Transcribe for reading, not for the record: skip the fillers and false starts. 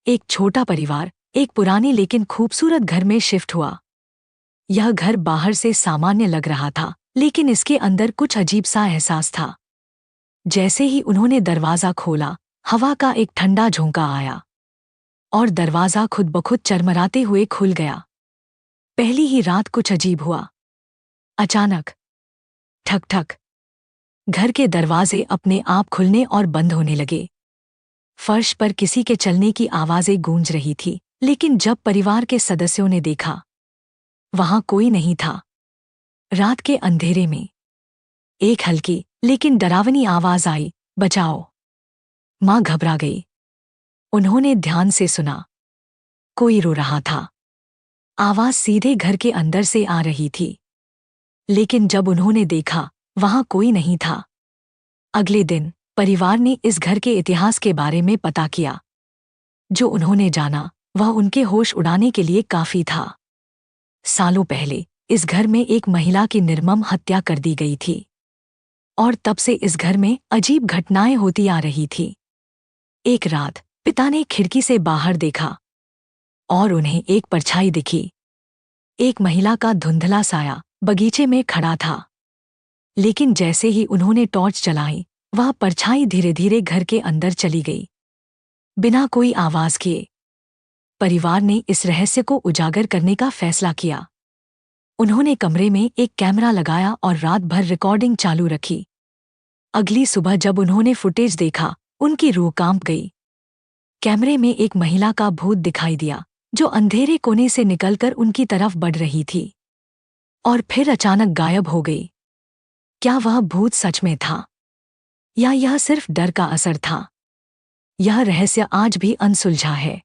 एक छोटा परिवार एक पुराने लेकिन खूबसूरत घर में शिफ्ट हुआ। यह घर बाहर से सामान्य लग रहा था, लेकिन इसके अंदर कुछ अजीब सा एहसास था। जैसे ही उन्होंने दरवाज़ा खोला, हवा का एक ठंडा झोंका आया और दरवाज़ा खुद ब खुद चरमराते हुए खुल गया। पहली ही रात कुछ अजीब हुआ। अचानक ठक ठक, घर के दरवाजे अपने आप खुलने और बंद होने लगे। फर्श पर किसी के चलने की आवाज़ें गूंज रही थी, लेकिन जब परिवार के सदस्यों ने देखा, वहां कोई नहीं था। रात के अंधेरे में एक हल्की लेकिन डरावनी आवाज आई, बचाओ। मां घबरा गई। उन्होंने ध्यान से सुना। कोई रो रहा था। आवाज सीधे घर के अंदर से आ रही थी। लेकिन जब उन्होंने देखा, वहां कोई नहीं था। अगले दिन परिवार ने इस घर के इतिहास के बारे में पता किया। जो उन्होंने जाना, वह उनके होश उड़ाने के लिए काफी था। सालों पहले इस घर में एक महिला की निर्मम हत्या कर दी गई थी, और तब से इस घर में अजीब घटनाएं होती आ रही थी। एक रात पिता ने खिड़की से बाहर देखा और उन्हें एक परछाई दिखी। एक महिला का धुंधला साया बगीचे में खड़ा था। लेकिन जैसे ही उन्होंने टॉर्च चलाई, वह परछाई धीरे धीरे घर के अंदर चली गई, बिना कोई आवाज किए। परिवार ने इस रहस्य को उजागर करने का फैसला किया। उन्होंने कमरे में एक कैमरा लगाया और रात भर रिकॉर्डिंग चालू रखी। अगली सुबह जब उन्होंने फुटेज देखा, उनकी रूह कांप गई। कैमरे में एक महिला का भूत दिखाई दिया, जो अंधेरे कोने से निकलकर उनकी तरफ बढ़ रही थी और फिर अचानक गायब हो गई। क्या वह भूत सच में था, या यह सिर्फ डर का असर था? यह रहस्य आज भी अनसुलझा है।